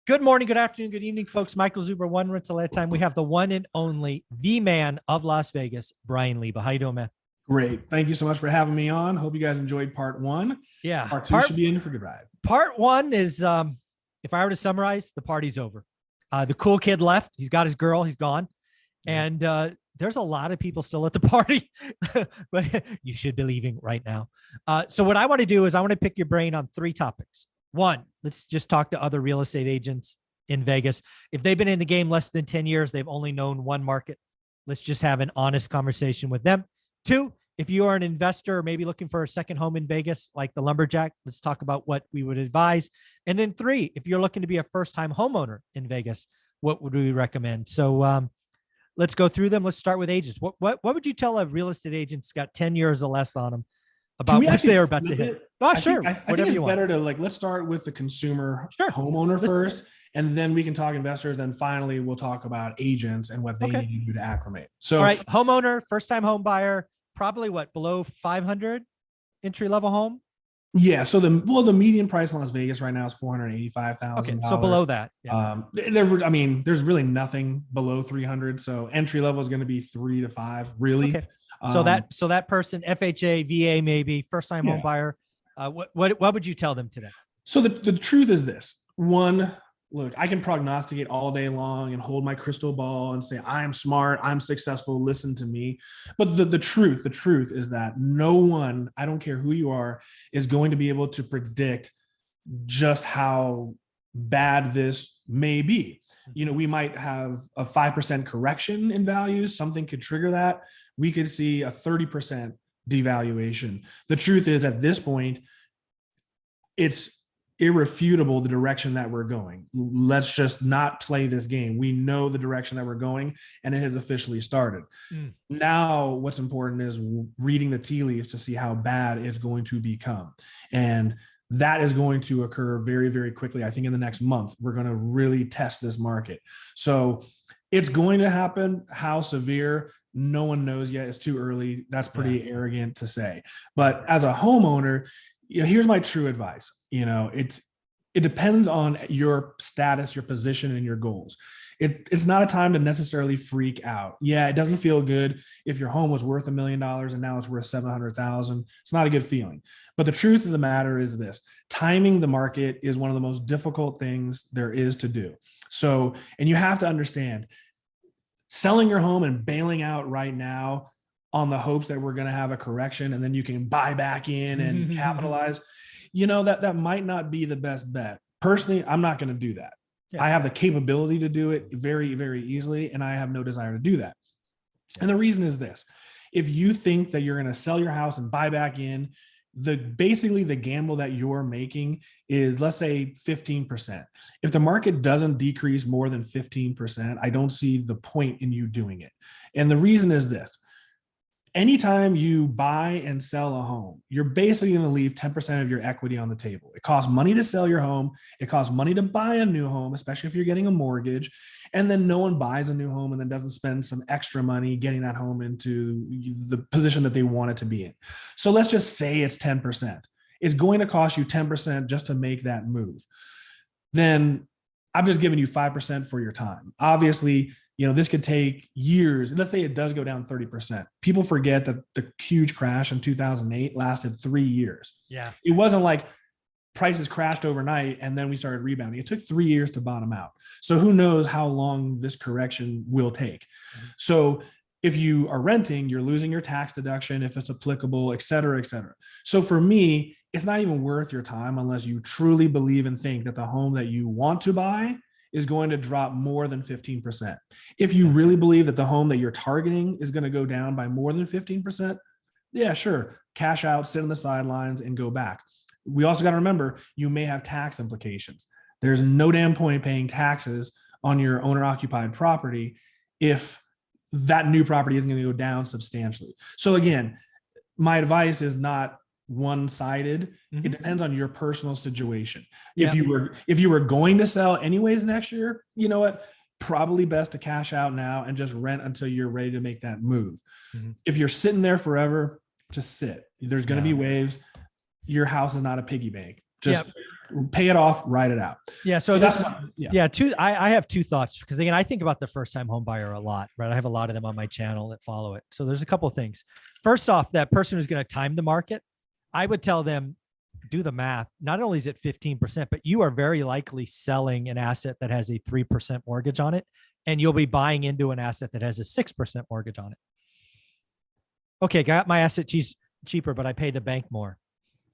Good morning, good afternoon, good evening, folks. Michael Zuber, one rental at a time. We have the one and only, the man of Las Vegas, Brian Leba. How you doing, man? Great. Thank you so much for having me on. Hope you guys enjoyed part one. Yeah. Part two should be in for a good ride. Part one is, if I were to summarize, the party's over. The cool kid left. He's got his girl. He's gone. And there's a lot of people still at the party, but you should be leaving right now. So what I want to do is I want to pick your brain on three topics. One, let's just talk to other real estate agents in Vegas. If they've been in the game less than 10 years, they've only known one market. Let's just have an honest conversation with them. Two, if you are an investor or maybe looking for a second home in Vegas, like the Lumberjack, let's talk about what we would advise. And then three, if you're looking to be a first-time homeowner in Vegas, what would we recommend? So let's go through them. Let's start with agents. What would you tell a real estate agent who's got 10 years or less on them about what they're about to hit? Oh, sure. I think it's better to let's start with the consumer homeowner first, and then we can talk investors. Then finally, we'll talk about agents and what they need to do to acclimate. So, all right, homeowner, first-time home buyer, probably what, below 500 entry-level home? Yeah. So the median price in Las Vegas right now is $485,000. Okay, so below that. Yeah. There's really nothing below 300. So entry level is going to be 3 to 5, really. Okay. So that person, FHA, VA, maybe first-time home buyer. What would you tell them today? So the truth is this. One, look, I can prognosticate all day long and hold my crystal ball and say, I am smart, I'm successful, listen to me. But the truth is that no one, I don't care who you are, is going to be able to predict just how bad this may be. You know, we might have a 5% correction in values. Something could trigger that. We could see a 30% devaluation. The truth is, at this point, it's irrefutable the direction that we're going. Let's just not play this game. We know the direction that we're going, and it has officially started. Now, what's important is reading the tea leaves to see how bad it's going to become. And that is going to occur very, very quickly. I think in the next month, we're going to really test this market. So it's going to happen. How severe? No one knows yet. It's too early. That's pretty arrogant to say. But as a homeowner, here's my true advice. It depends on your status, your position, and your goals. It's not a time to necessarily freak out. Yeah, it doesn't feel good if your home was worth $1 million and now it's worth $700,000. It's not a good feeling. But the truth of the matter is this: timing the market is one of the most difficult things there is to do. So, and you have to understand, selling your home and bailing out right now on the hopes that we're going to have a correction and then you can buy back in and capitalize, that might not be the best bet. Personally, I'm not going to do that. Yeah. I have the capability to do it very, very easily, and I have no desire to do that. And the reason is this: if you think that you're going to sell your house and buy back in, basically the gamble that you're making is, let's say, 15%. If the market doesn't decrease more than 15%, I don't see the point in you doing it. And the reason is this: anytime you buy and sell a home, you're basically going to leave 10% of your equity on the table. It costs money to sell your home. It costs money to buy a new home, especially if you're getting a mortgage. And then no one buys a new home and then doesn't spend some extra money getting that home into the position that they want it to be in. So let's just say it's 10%. It's going to cost you 10% just to make that move. Then I'm just giving you 5% for your time. Obviously, this could take years. Let's say it does go down 30%. People forget that the huge crash in 2008 lasted 3 years. Yeah. It wasn't like prices crashed overnight and then we started rebounding. It took 3 years to bottom out. So who knows how long this correction will take. So if you are renting, you're losing your tax deduction if it's applicable, et cetera, et cetera. So for me, it's not even worth your time unless you truly believe and think that the home that you want to buy is going to drop more than 15%. If you really believe that the home that you're targeting is going to go down by more than 15%, yeah, sure. Cash out, sit on the sidelines, and go back. We also got to remember, you may have tax implications. There's no damn point paying taxes on your owner-occupied property if that new property isn't going to go down substantially. So again, my advice is not one-sided. It depends on your personal situation. If you were going to sell anyways next year, you know what? Probably best to cash out now and just rent until you're ready to make that move. If you're sitting there forever, just sit. There's going to be waves. Your house is not a piggy bank. Just Pay it off, write it out. Yeah. So that's I have two thoughts, because again, I think about the first time home buyer a lot, right? I have a lot of them on my channel that follow it. So there's a couple of things. First off, that person who's going to time the market, I would tell them, do the math. Not only is it 15%, but you are very likely selling an asset that has a 3% mortgage on it, and you'll be buying into an asset that has a 6% mortgage on it. Okay, got my asset cheaper, but I pay the bank more.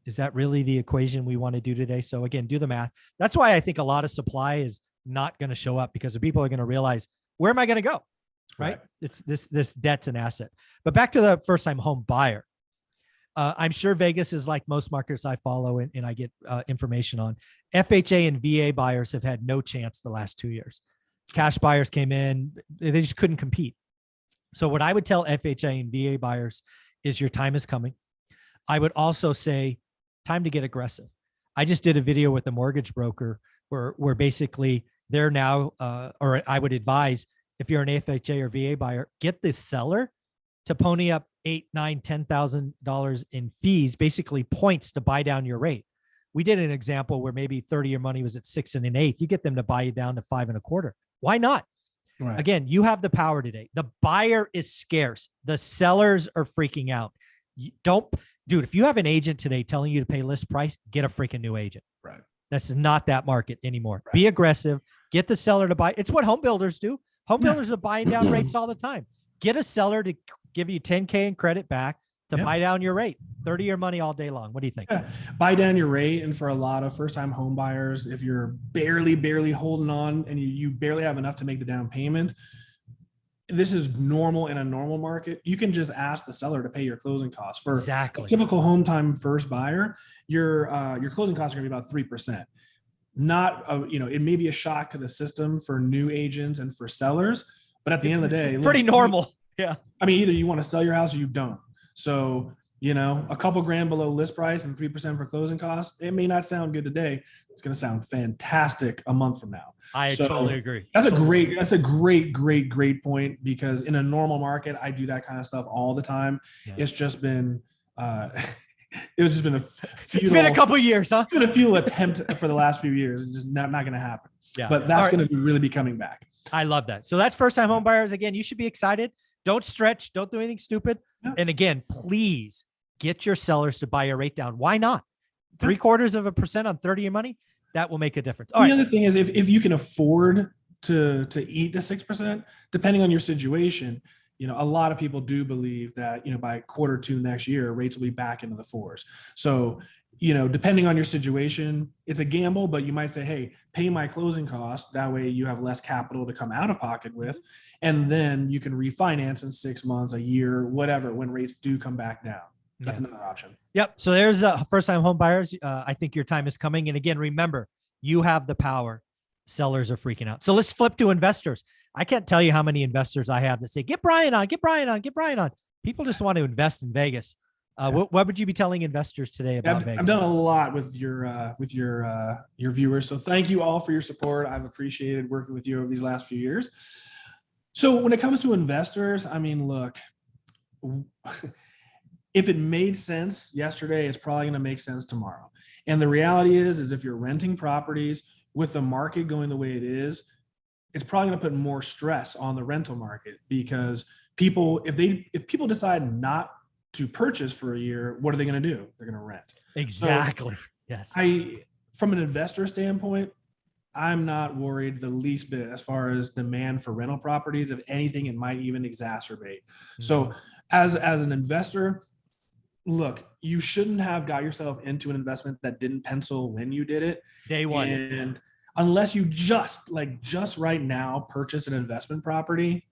Is that really the equation we want to do today? So again, do the math. That's why I think a lot of supply is not going to show up, because the people are going to realize, where am I going to go? Right? It's this debt's an asset. But back to the first time home buyer. I'm sure Vegas is like most markets I follow and I get information on. FHA and VA buyers have had no chance the last 2 years. Cash buyers came in, they just couldn't compete. So what I would tell FHA and VA buyers is your time is coming. I would also say time to get aggressive. I just did a video with a mortgage broker where basically they're now, or I would advise, if you're an FHA or VA buyer, get the seller to pony up $8,000, $9,000, $10,000 in fees, basically points to buy down your rate. We did an example where maybe 30-year money was at 6 1/8. You get them to buy you down to 5 1/4. Why not? Right. Again, you have the power today. The buyer is scarce. The sellers are freaking out. Dude, if you have an agent today telling you to pay list price, get a freaking new agent. Right. That's not that market anymore. Right. Be aggressive. Get the seller to buy. It's what home builders do. Home builders are buying down rates all the time. Get a seller to give you $10K in credit back to buy down your rate. 30-year money all day long. What do you think? Buy down your rate. And for a lot of first-time home buyers, if you're barely holding on and you barely have enough to make the down payment, this is normal in a normal market. You can just ask the seller to pay your closing costs. For a typical home time first buyer, your closing costs are going to be about 3%. Not, it may be a shock to the system for new agents and for sellers, but at the end of the day, pretty normal. Yeah. I mean, either you want to sell your house or you don't. So, a couple grand below list price and 3% for closing costs, it may not sound good today. It's going to sound fantastic a month from now. I totally agree. That's a great point, because in a normal market, I do that kind of stuff all the time. Yeah. It's just been, it's been a couple of years, huh? It's been a futile attempt for the last few years. It's just not going to happen. Yeah. But that's going to really be coming back. I love that. So that's first time home buyers. Again, you should be excited. Don't stretch. Don't do anything stupid. Yeah. And again, please get your sellers to buy your rate down. Why not? 0.75% on 30-year money, that will make a difference. The other thing is, if you can afford to eat the 6%, depending on your situation, a lot of people do believe that, by Q2 next year, rates will be back into the 4s. So, depending on your situation, it's a gamble, but you might say, hey, pay my closing costs. That way you have less capital to come out of pocket with. And then you can refinance in 6 months, a year, whatever, when rates do come back down. That's another option. Yep. So there's first-time home buyers. I think your time is coming. And again, remember, you have the power. Sellers are freaking out. So let's flip to investors. I can't tell you how many investors I have that say, get Brian on, get Brian on, get Brian on. People just want to invest in Vegas. What would you be telling investors today about Vegas? I've done a lot with your viewers. So thank you all for your support. I've appreciated working with you over these last few years. So when it comes to investors, I mean, look, if it made sense yesterday, it's probably going to make sense tomorrow. And the reality is if you're renting properties with the market going the way it is, it's probably going to put more stress on the rental market, because if people decide not to purchase for a year, what are they going to do? They're going to rent. Exactly. So yes. From an investor standpoint, I'm not worried the least bit as far as demand for rental properties. If anything, it might even exacerbate. Mm-hmm. So as an investor, look, you shouldn't have got yourself into an investment that didn't pencil when you did it. Day one. And unless you just right now purchase an investment property,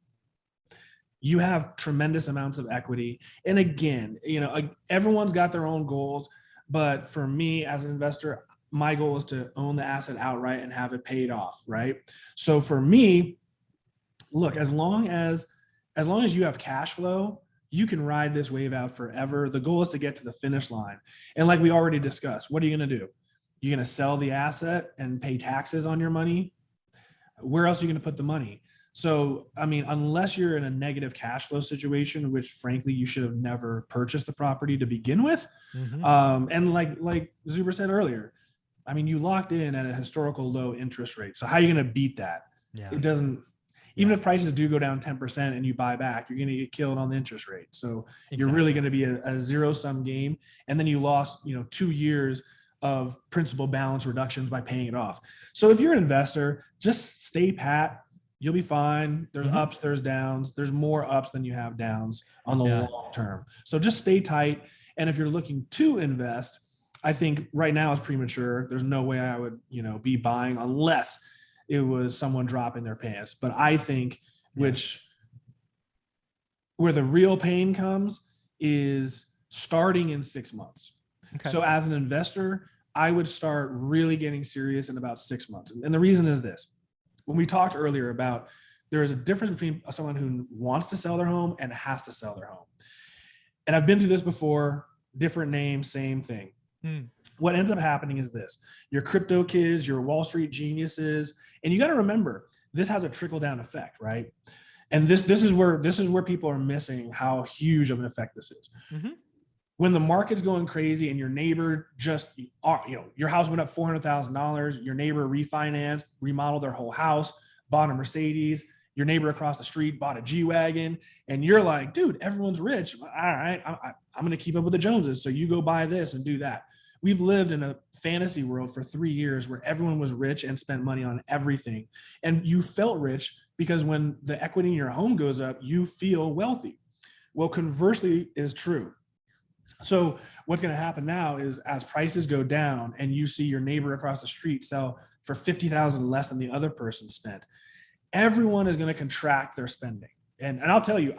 you have tremendous amounts of equity. And again, everyone's got their own goals, but for me as an investor, my goal is to own the asset outright and have it paid off, right? So for me, look, as long as you have cash flow, you can ride this wave out forever. The goal is to get to the finish line. And like we already discussed, what are you going to do? You're going to sell the asset and pay taxes on your money? Where else are you going to put the money? So, I mean, unless you're in a negative cash flow situation, which frankly, you should have never purchased the property to begin with. Mm-hmm. And like Zuber said earlier, I mean, you locked in at a historical low interest rate. So how are you going to beat that? Yeah. It doesn't, even if prices do go down 10% and you buy back, you're going to get killed on the interest rate. So you're really going to be a zero sum game. And then you lost, 2 years of principal balance reductions by paying it off. So if you're an investor, just stay pat. You'll be fine. There's ups, there's downs. There's more ups than you have downs on the long term. So just stay tight. And if you're looking to invest, I think right now is premature. There's no way I would, be buying unless it was someone dropping their pants. But I think where the real pain comes is starting in 6 months. Okay. So as an investor, I would start really getting serious in about 6 months. And the reason is this. When we talked earlier about there is a difference between someone who wants to sell their home and has to sell their home. And I've been through this before, different name, same thing. What ends up happening is this: your crypto kids, your Wall Street geniuses, and you got to remember this has a trickle down effect, right? And this is where people are missing how huge of an effect this is. When the market's going crazy and your neighbor your house went up $400,000, your neighbor refinanced, remodeled their whole house, bought a Mercedes, your neighbor across the street bought a G-Wagon, and you're like, dude, everyone's rich. All right, I'm going to keep up with the Joneses. So you go buy this and do that. We've lived in a fantasy world for 3 years where everyone was rich and spent money on everything. And you felt rich because when the equity in your home goes up, you feel wealthy. Well, conversely is true. So what's going to happen now is as prices go down and you see your neighbor across the street sell for $50,000 less than the other person spent, everyone is going to contract their spending. And I'll tell you,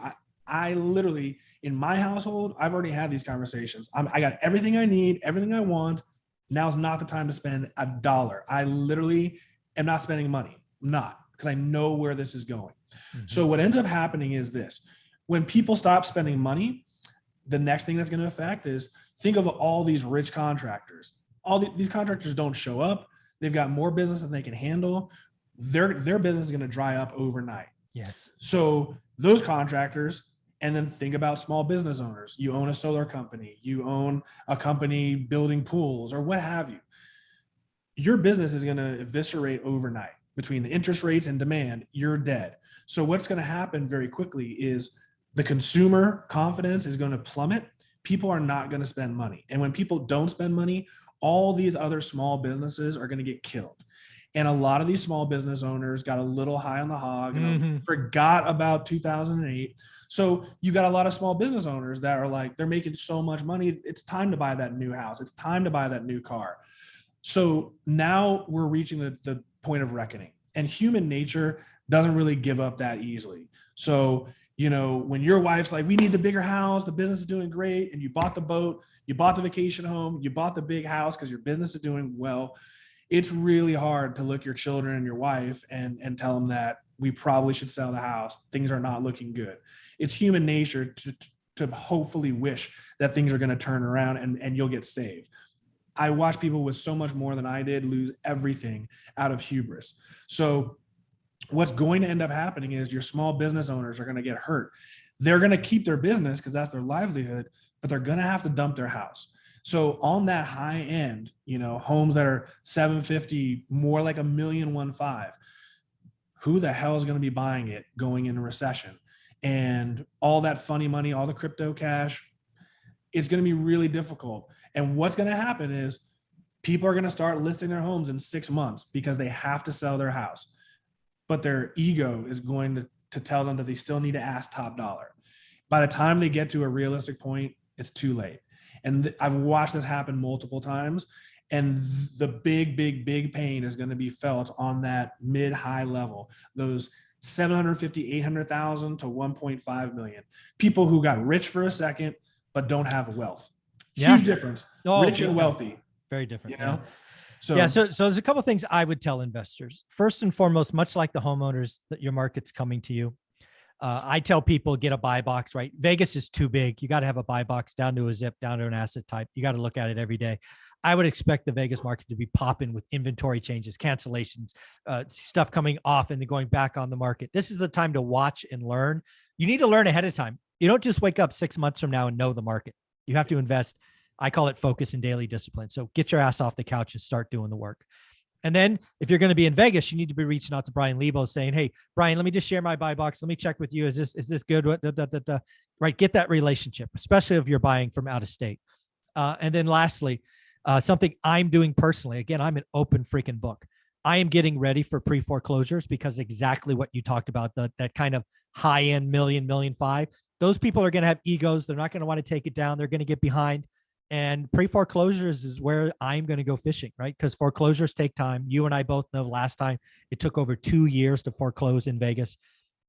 I literally, in my household, I've already had these conversations. I got everything I need, everything I want. Now's not the time to spend $1. I literally am not spending money. I'm not, because I know where this is going. So what ends up happening is this: when people stop spending money, the next thing that's going to affect is, think of all these rich contractors. These contractors don't show up. They've got more business than they can handle. Their business is going to dry up overnight. Yes. So those contractors, and then think about small business owners. You own a solar company, you own a company building pools or what have you. Your business is going to eviscerate overnight. Between the interest rates and demand, you're dead. So what's going to happen very quickly is the consumer confidence is going to plummet. People are not going to spend money. And when people don't spend money, all these other small businesses are going to get killed. And a lot of these small business owners got a little high on the hog and forgot about 2008. So you got a lot of small business owners that are like, they're making so much money. It's time to buy that new house. It's time to buy that new car. So now we're reaching the point of reckoning, and human nature doesn't really give up that easily. So, when your wife's like, we need the bigger house, the business is doing great, and you bought the boat, you bought the vacation home, you bought the big house because your business is doing well, it's really hard to look your children and your wife and tell them that we probably should sell the house. Things are not looking good. It's human nature to hopefully wish that things are going to turn around and you'll get saved. I watch people with so much more than I did lose everything out of hubris. So what's going to end up happening is your small business owners are going to get hurt. They're going to keep their business because that's their livelihood, but they're going to have to dump their house. So on that high end, homes that are 750, more like $1.15 million, who the hell is going to be buying it going into recession? And all that funny money, all the crypto cash, it's going to be really difficult. And what's going to happen is people are going to start listing their homes in 6 months because they have to sell their house. But their ego is going to tell them that they still need to ask top dollar. By the time they get to a realistic point, it's too late. And I've watched this happen multiple times. And the big pain is going to be felt on that mid-high level, those 750, 800,000 to 1.5 million. People who got rich for a second, but don't have wealth. Huge difference. Rich and wealthy. Very different. So there's a couple of things I would tell investors. First and foremost, much like the homeowners, that your market's coming to you. I tell people, get a buy box, right? Vegas is too big. You got to have a buy box down to a zip, down to an asset type. You got to look at it every day. I would expect the Vegas market to be popping with inventory changes, cancellations, stuff coming off and then going back on the market. This is the time to watch and learn. You need to learn ahead of time. You don't just wake up 6 months from now and know the market. You have to invest I call it focus and daily discipline. So get your ass off the couch and start doing the work. And then if you're going to be in Vegas, you need to be reaching out to Brian Lebo saying, hey, Brian, let me just share my buy box. Let me check with you. Is this good? Right. Get that relationship, especially if you're buying from out of state. And then lastly, something I'm doing personally, again, I'm an open freaking book. I am getting ready for pre-foreclosures because exactly what you talked about, that kind of high-end $1 million, $1.5 million, those people are going to have egos. They're not going to want to take it down. They're going to get behind. And pre-foreclosures is where I'm going to go fishing, right? Because foreclosures take time. You and I both know last time it took over 2 years to foreclose in Vegas.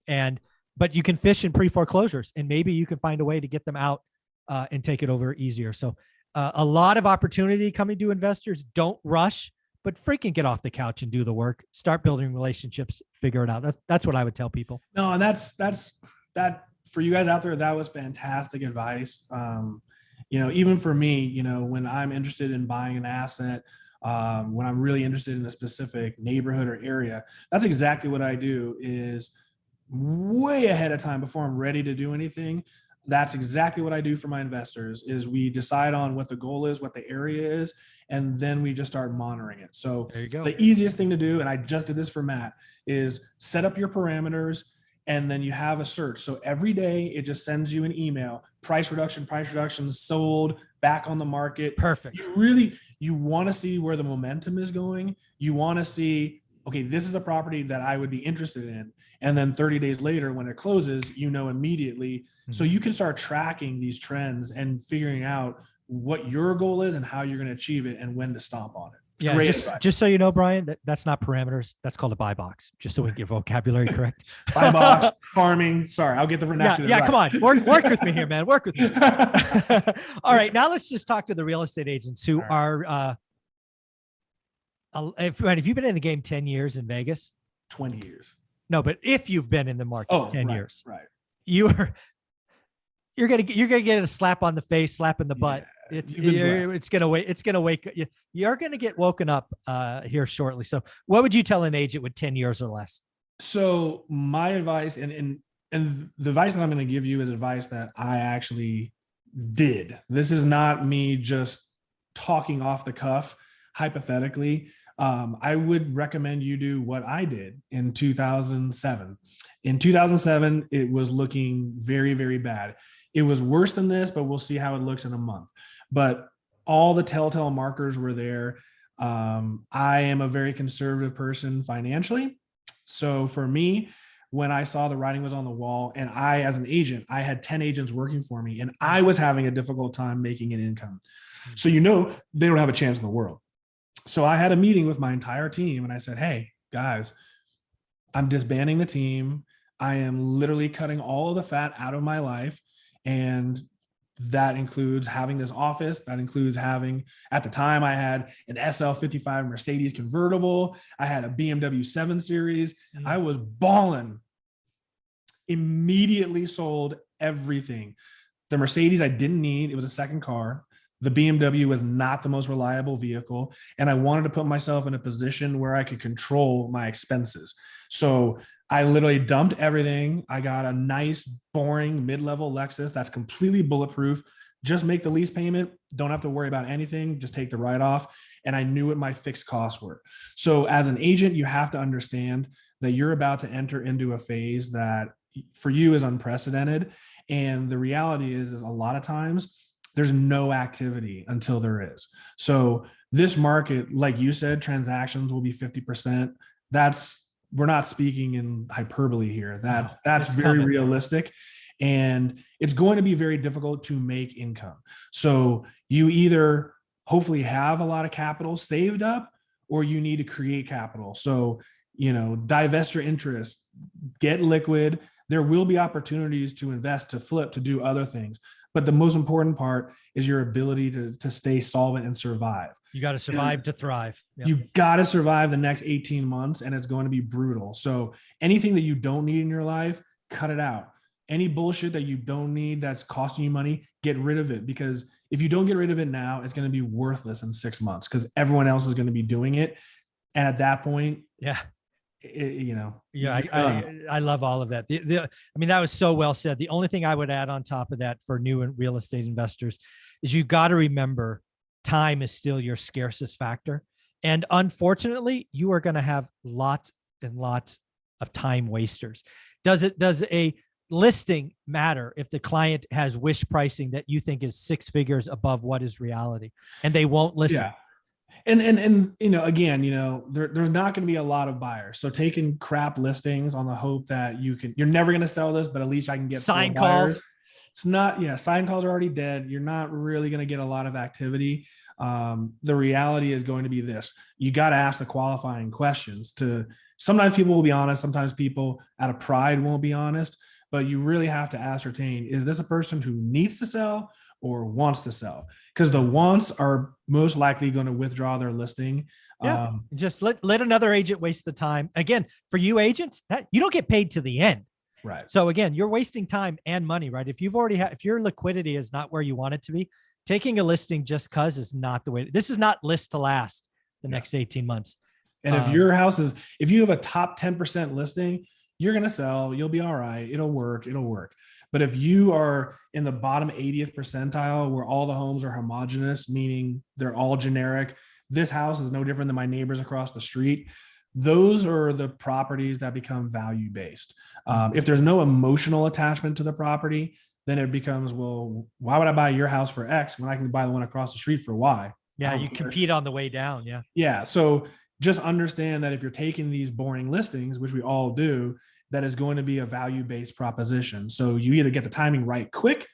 But you can fish in pre-foreclosures and maybe you can find a way to get them out and take it over easier. So a lot of opportunity coming to investors. Don't rush, but freaking get off the couch and do the work. Start building relationships, figure it out. That's what I would tell people. No, and that's that for you guys out there. That was fantastic advice. Even for me, when I'm interested in buying an asset, when I'm really interested in a specific neighborhood or area, that's exactly what I do is way ahead of time before I'm ready to do anything. That's exactly what I do for my investors is we decide on what the goal is, what the area is, and then we just start monitoring it. So there you go. The easiest thing to do, and I just did this for Matt, is set up your parameters and then you have a search. So every day it just sends you an email, price reduction, sold, back on the market. Perfect. You want to see where the momentum is going. You want to see, okay, this is a property that I would be interested in. And then 30 days later, when it closes, immediately. Mm-hmm. So you can start tracking these trends and figuring out what your goal is and how you're going to achieve it and when to stomp on it. Yeah, just so you know, Brian, that's not parameters. That's called a buy box, just so we get your vocabulary correct. Buy box, farming. Sorry, I'll get the vernacular. Yeah, right. Come on. Work with me here, man. Work with me. All right, now let's just talk to the real estate agents who are, if you've been in the game 10 years in Vegas. 20 years. No, but if you've been in the market 10 years, right. You're gonna get a slap on the face, slap in the butt. Yeah, it's gonna wake. You're gonna get woken up here shortly. So, what would you tell an agent with 10 years or less? So, my advice, and the advice that I'm going to give you is advice that I actually did. This is not me just talking off the cuff, hypothetically. I would recommend you do what I did in 2007. In 2007, it was looking very, very bad. It was worse than this, but we'll see how it looks in a month. But all the telltale markers were there. I am a very conservative person financially. So for me, when I saw the writing was on the wall, and I, as an agent, I had 10 agents working for me, and I was having a difficult time making an income. So, they don't have a chance in the world. So I had a meeting with my entire team and I said, hey, guys, I'm disbanding the team. I am literally cutting all of the fat out of my life. And that includes having this office. That includes having, at the time, I had an SL55 Mercedes convertible. I had a BMW 7 Series. I was balling. Immediately sold everything. The Mercedes I didn't need. It was a second car. The BMW was not the most reliable vehicle. And I wanted to put myself in a position where I could control my expenses. So I literally dumped everything. I got a nice, boring mid-level Lexus that's completely bulletproof. Just make the lease payment. Don't have to worry about anything. Just take the write-off. And I knew what my fixed costs were. So as an agent, you have to understand that you're about to enter into a phase that for you is unprecedented. And the reality is a lot of times there's no activity until there is. So this market, like you said, transactions will be 50%. We're not speaking in hyperbole here. That's very realistic. And it's going to be very difficult to make income. So you either hopefully have a lot of capital saved up, or you need to create capital. So, divest your interest, get liquid. There will be opportunities to invest, to flip, to do other things. But the most important part is your ability to stay solvent and survive. You got to survive to thrive. Yep. You got to survive the next 18 months, and it's going to be brutal. So anything that you don't need in your life, cut it out. Any bullshit that you don't need that's costing you money, get rid of it. Because if you don't get rid of it now, it's going to be worthless in 6 months because everyone else is going to be doing it. And at that point, I love all of that. That was so well said. The only thing I would add on top of that for new and real estate investors, is you got to remember time is still your scarcest factor. And unfortunately, you are going to have lots and lots of time wasters. Does a listing matter if the client has wish pricing that you think is 6 figures above what is reality and they won't listen? Yeah. And again, there's not going to be a lot of buyers. So taking crap listings on the hope that you're never going to sell this, but at least I can get sign calls. calls. It's not, sign calls are already dead. You're not really going to get a lot of activity. The reality is going to be this. You got to ask the qualifying questions. Sometimes people will be honest. Sometimes people out of pride won't be honest, but you really have to ascertain, is this a person who needs to sell or wants to sell? Because the wants are most likely going to withdraw their listing. Yeah. Just let another agent waste the time. Again, for you agents, that you don't get paid to the end. Right. So again, you're wasting time and money, right? If if your liquidity is not where you want it to be, taking a listing just cause is not the way. This is not list to last the next 18 months. And if your house if you have a top 10% listing, you're going to sell, you'll be all right. It'll work. But if you are in the bottom 80th percentile where all the homes are homogenous, meaning they're all generic, this house is no different than my neighbors across the street, those are the properties that become value-based. If there's no emotional attachment to the property, then it becomes, well, why would I buy your house for X when I can buy the one across the street for Y? Yeah, you compete on the way down. Yeah. Yeah. So just understand that if you're taking these boring listings, which we all do, that is going to be a value-based proposition. So you either get the timing right quick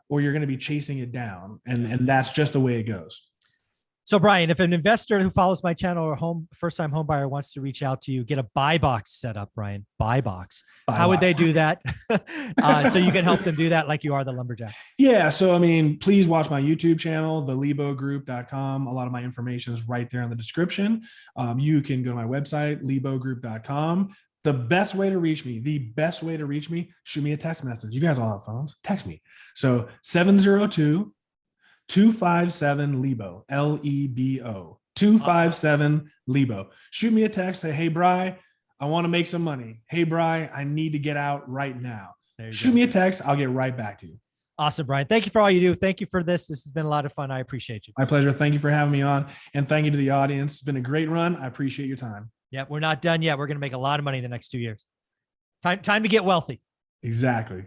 or you're going to be chasing it down. And that's just the way it goes. So Brian, if an investor who follows my channel or first-time home buyer wants to reach out to you, get a buy box set up, Brian, buy box. How would they do that? So you can help them do that like you are the lumberjack. Yeah. So, please watch my YouTube channel, thelebogroup.com. A lot of my information is right there in the description. You can go to my website, lebogroup.com. The best way to reach me, shoot me a text message. You guys all have phones. Text me. So 702-257-LEBO, Lebo, 257 Lebo. Shoot me a text. Say, hey, Bri, I want to make some money. Hey, Bri, I need to get out right now. Shoot me a text. I'll get right back to you. Awesome, Brian. Thank you for all you do. Thank you for this. This has been a lot of fun. I appreciate you. My pleasure. Thank you for having me on. And thank you to the audience. It's been a great run. I appreciate your time. Yeah, we're not done yet. We're going to make a lot of money in the next 2 years. Time to get wealthy. Exactly.